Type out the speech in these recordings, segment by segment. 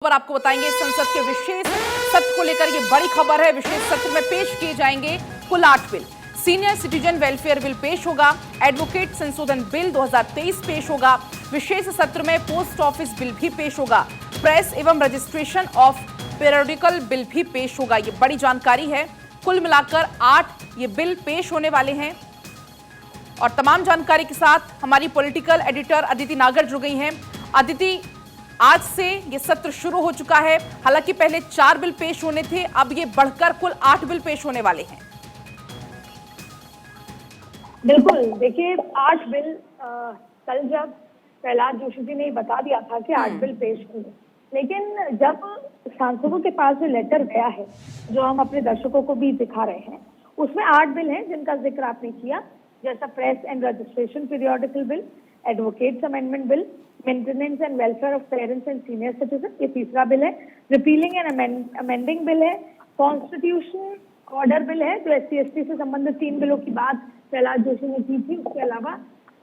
पर आपको बताएंगे संसद के विशेष सत्र को लेकर ये बड़ी खबर है। विशेष सत्र में पेश किए जाएंगे कुल 8 bill. Senior citizen welfare bill पेश होगा, एडवोकेट संशोधन बिल 2023 पेश होगा। विशेष सत्र में पोस्ट ऑफिस बिल भी पेश होगा, प्रेस एवं रजिस्ट्रेशन ऑफ पीरियोडिकल बिल भी पेश होगा। ये बड़ी जानकारी है। कुल मिलाकर 8 ये बिल पेश होने वाले हैं और तमाम जानकारी के साथ हमारी पॉलिटिकल एडिटर अदिति नागर जुड़ गई हैं। अदिति, आज से ये सत्र शुरू हो चुका है। हालांकि पहले 4 बिल पेश होने थे, अब ये बढ़कर कुल 8 बिल पेश होने वाले हैं। बिल्कुल, देखिए 8 बिल कल जब प्रहलाद जोशी जी ने बता दिया था कि 8 बिल पेश होंगे, लेकिन जब सांसदों के पास जो लेटर गया है, जो हम अपने दर्शकों को भी दिखा रहे हैं, उसमें 8 बिल हैं जिनका जिक्र आपने किया, जैसा press and registration periodical bill, advocates amendment bill, maintenance and welfare of parents and senior citizen, ये तीसरा बिल है। रिपीलिंग एंड अमेंडिंग बिल है। कॉन्स्टिट्यूशन ऑर्डर बिल है, जो SC/ST से संबंधित 3 बिलों की बात प्रहलाद जोशी ने की थी। उसके अलावा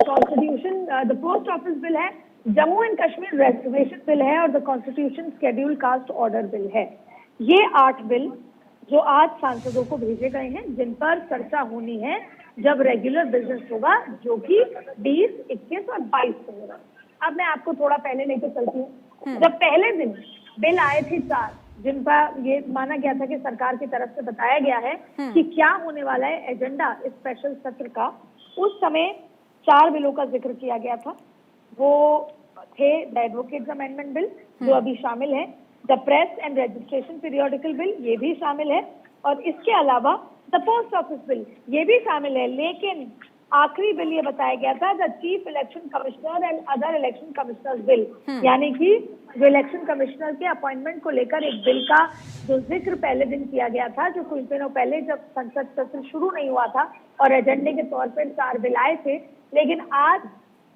constitution the post office bill है, Jammu and Kashmir reservation bill है और the constitution schedule caste order bill है। ये 8 बिल जो आज सांसदों को भेजे गए हैं, जिन पर चर्चा होनी है जब रेगुलर बिजनेस होगा, जो कि 20, 21 और 22 को होगा। अब मैं आपको थोड़ा पहले लेकर चलती हूँ। जब पहले दिन बिल आए थे 4, जिनका ये माना गया था कि सरकार की तरफ से बताया गया है कि क्या होने वाला है एजेंडा इस स्पेशल सत्र का, उस समय 4 बिलों का जिक्र किया गया था। वो थे द एडवोकेट्स अमेंडमेंट बिल, जो अभी शामिल है, the press and registration periodical bill, ये भी शामिल है, और इसके अलावा द पोस्ट ऑफिस बिल, ये भी शामिल है। लेकिन आखिरी बिल ये बताया गया था the chief election commissioner and other election commissioners bill, यानी कि जो इलेक्शन कमिश्नर के अपॉइंटमेंट को लेकर एक बिल का जो जिक्र पहले दिन किया गया था, जो कुछ दिनों पहले जब संसद सत्र शुरू नहीं हुआ था और एजेंडे के तौर पर 4 बिल आए थे। लेकिन आज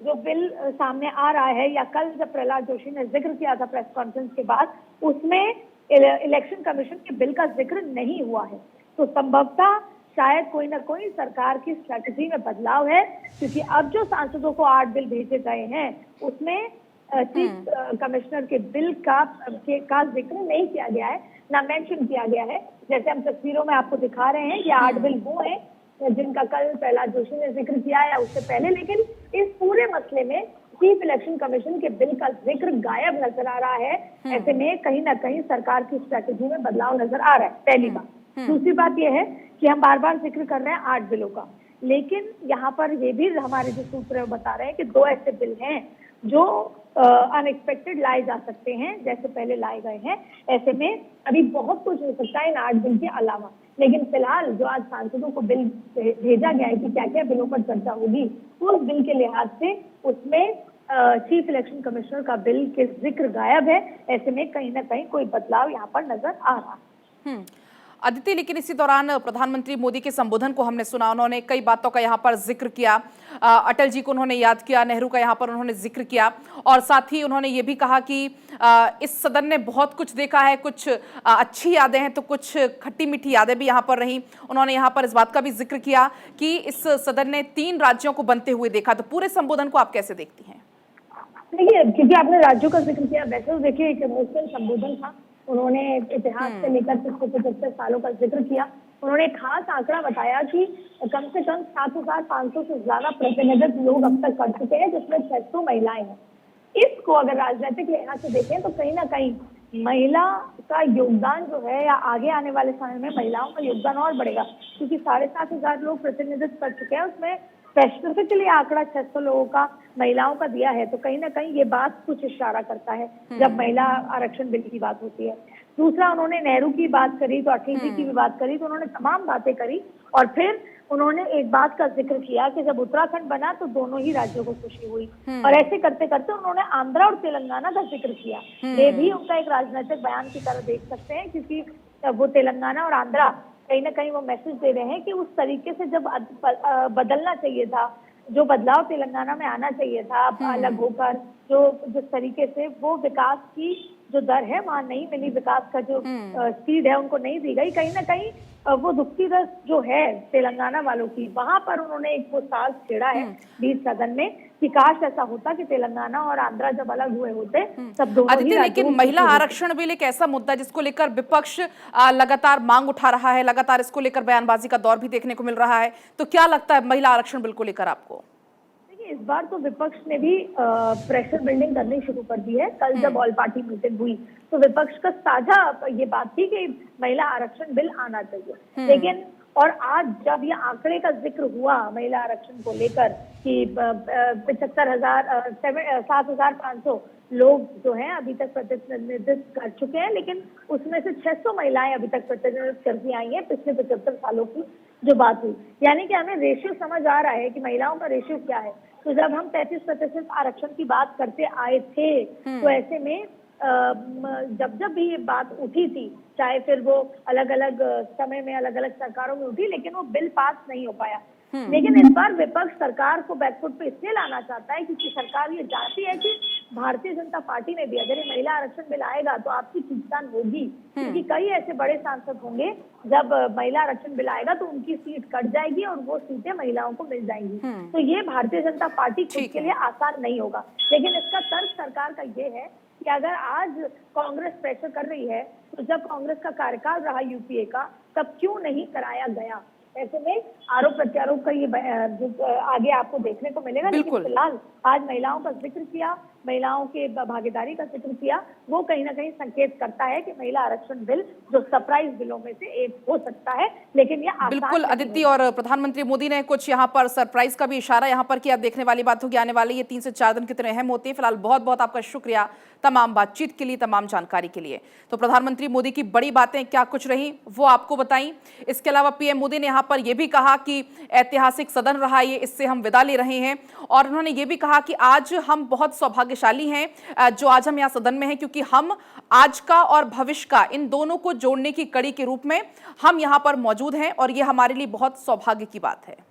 जो बिल सामने आ रहा है, या कल जब प्रहलाद जोशी ने जिक्र किया था प्रेस कॉन्फ्रेंस के बाद, उसमें इलेक्शन कमीशन के बिल का जिक्र नहीं हुआ है। तो संभवतः शायद कोई ना कोई सरकार की स्ट्रेटजी में बदलाव है, क्योंकि अब जो सांसदों को 8 बिल भेजे गए हैं, उसमें चीफ कमिश्नर के बिल का जिक्र नहीं किया गया है, ना मेंशन किया गया है। जैसे हम तस्वीरों में आपको दिखा रहे हैं, ये 8 बिल वो हैं जिनका कल प्रहलाद जोशी ने जिक्र किया है उससे पहले। लेकिन इस पूरे मसले में चीफ इलेक्शन कमीशन के बिल का जिक्र गायब नजर आ रहा है। ऐसे में कहीं ना कहीं सरकार की स्ट्रेटजी में बदलाव नजर आ रहा है, पहली बात। दूसरी बात यह है कि हम बार बार जिक्र कर रहे हैं 8 बिलों का, लेकिन यहाँ पर ये भी हमारे जो सूत्र बता रहे हैं कि 2 ऐसे बिल हैं जो अनएक्सपेक्टेड लाए जा सकते हैं, जैसे पहले लाए गए हैं। ऐसे में अभी बहुत कुछ हो सकता है इन 8 बिल के अलावा, लेकिन फिलहाल जो आज सांसदों को बिल भेजा गया है कि क्या क्या बिलों पर चर्चा होगी, उस बिल के लिहाज से उसमें चीफ इलेक्शन कमिश्नर का बिल के जिक्र गायब है। ऐसे में कहीं ना कहीं कोई बदलाव यहाँ पर नजर आ रहा है। अदिति, लेकिन इसी दौरान प्रधानमंत्री मोदी के संबोधन को हमने सुना, उन्होंने कई बातों का यहाँ पर जिक्र किया। अटल जी को उन्होंने याद किया, नेहरू का यहाँ पर उन्होंने जिक्र किया, और साथ ही उन्होंने ये भी कहा कि इस सदन ने बहुत कुछ देखा है, कुछ अच्छी यादें हैं तो कुछ खट्टी मीठी यादें भी यहाँ पर रहीं। उन्होंने यहाँ पर इस बात का भी जिक्र किया कि इस सदन ने 3 राज्यों को बनते हुए देखा। तो पूरे संबोधन को आप कैसे देखती हैं? देखिए, क्योंकि आपने राज्यों का जिक्र किया, वैसे तो देखिए एक इमोशनल संबोधन था। उन्होंने इतिहास से लेकर 75 सालों का जिक्र किया। उन्होंने एक खास आंकड़ा बताया कि कम से कम 7,500 से ज्यादा प्रतिनिधित्व लोग अब तक कर चुके हैं, जिसमें 600 महिलाएं हैं। इसको अगर राजनीतिक लिहाज से देखें तो कहीं ना कहीं महिला का योगदान जो है, या आगे आने वाले समय में महिलाओं का योगदान और बढ़ेगा, क्योंकि 7,500 लोग प्रतिनिधित्व कर चुके हैं। उसमें स्पेसिफिकली आंकड़ा 600 लोगों का महिलाओं का दिया है, तो कहीं ना कहीं ये बात कुछ इशारा करता है जब महिला आरक्षण बिल की बात होती है। दूसरा, उन्होंने नेहरू की बात करी, तो अटल जी की भी बात करी, तो उन्होंने तमाम बातें करी। और फिर उन्होंने एक बात का जिक्र किया कि जब उत्तराखंड बना तो दोनों ही राज्यों को खुशी हुई, और ऐसे करते करते उन्होंने आंध्रा और तेलंगाना का जिक्र किया। ये भी उनका एक राजनीतिक बयान की तरह देख सकते हैं, क्योंकि वो तेलंगाना और आंध्रा कहीं ना कहीं वो मैसेज दे रहे हैं कि उस तरीके से जब बदलना चाहिए था, जो बदलाव तेलंगाना में आना चाहिए था अलग होकर, जो जिस तरीके से वो विकास की जो दर है वहां नहीं मिली, विकास का जो स्पीड है उनको नहीं दी गई, कहीं ना कहीं वो दुखती रस जो है तेलंगाना वालों की, वहां पर उन्होंने एक वो साज छेड़ा है बीच सदन में कि काश ऐसा होता कि तेलंगाना और आंध्रा जब अलग हुए होते तब दोनों ही आदित्य, राज्यों लेकिन की महिला खुशी होती। आरक्षण बिल एक ऐसा मुद्दा जिसको लेकर विपक्ष लगातार मांग उठा रहा है, लगातार इसको लेकर बयानबाजी का दौर भी देखने को मिल रहा है, तो क्या लगता है महिला आरक्षण बिल को लेकर आपको? देखिए, इस बार तो विपक्ष ने भी प्रेशर बिल्डिंग करनी शुरू कर दी है। कल जब ऑल पार्टी मीटिंग हुई तो विपक्ष का साझा ये बात थी कि महिला आरक्षण बिल आना चाहिए, लेकिन और आज जब ये आंकड़े का जिक्र हुआ महिला आरक्षण को लेकर कि 7,500 लोग जो हैं अभी तक प्रतिनिधित्व कर चुके हैं, लेकिन उसमें से 600 महिलाएं अभी तक प्रतिनिधित्व करती आई हैं पिछले 75 सालों की जो बात हुई। यानी कि हमें रेशियो समझ आ रहा है कि महिलाओं का रेशियो क्या है। तो जब हम 33% आरक्षण की बात करते आए थे तो ऐसे में जब जब भी ये बात उठी थी, चाहे फिर वो अलग अलग समय में अलग अलग सरकारों में उठी, लेकिन वो बिल पास नहीं हो पाया। लेकिन इस बार विपक्ष सरकार को बैकफुट पे इसलिए लाना चाहता है क्योंकि सरकार ये जानती है कि भारतीय जनता पार्टी में भी अगर ये महिला आरक्षण बिल आएगा तो आपकी खींचतान होगी, क्योंकि कई ऐसे बड़े सांसद होंगे जब महिला आरक्षण बिल आएगा तो उनकी सीट कट जाएगी और वो सीटें महिलाओं को मिल जाएंगी। तो ये भारतीय जनता पार्टी खुद के लिए आसान नहीं होगा। लेकिन इसका तर्क सरकार का ये है कि अगर आज कांग्रेस प्रेशर कर रही है तो जब कांग्रेस का कार्यकाल रहा यूपीए का तब क्यों नहीं कराया गया। ऐसे में आरोप प्रत्यारोप का ये आगे आपको देखने को मिलेगा। लेकिन फिलहाल आज महिलाओं का जिक्र किया, महिलाओं के भागीदारी का जिक्र किया, वो कहीं ना कहीं संकेत करता है कि महिला आरक्षण बिल जो सरप्राइज बिलों में से एक हो सकता है, लेकिन ये बिल्कुल अदिति, और प्रधानमंत्री मोदी ने कुछ यहाँ पर सरप्राइज का भी इशारा यहाँ पर किया। देखने वाली बात होगी आने वाले ये 3 से 4 दिन कितने अहम होते हैं। फिलहाल बहुत बहुत आपका शुक्रिया तमाम बातचीत के लिए, तमाम जानकारी के लिए। तो प्रधानमंत्री मोदी की बड़ी बातें क्या कुछ रही वो आपको बताई। इसके अलावा पीएम मोदी ने यहाँ पर यह भी कहा कि ऐतिहासिक सदन रहा ये, इससे हम विदा ले रहे हैं। और उन्होंने ये भी कहा कि आज हम बहुत सौभाग्यशाली हैं जो आज हम यहाँ सदन में हैं, क्योंकि हम आज का और भविष्य का इन दोनों को जोड़ने की कड़ी के रूप में हम यहाँ पर मौजूद हैं और ये हमारे लिए बहुत सौभाग्य की बात है।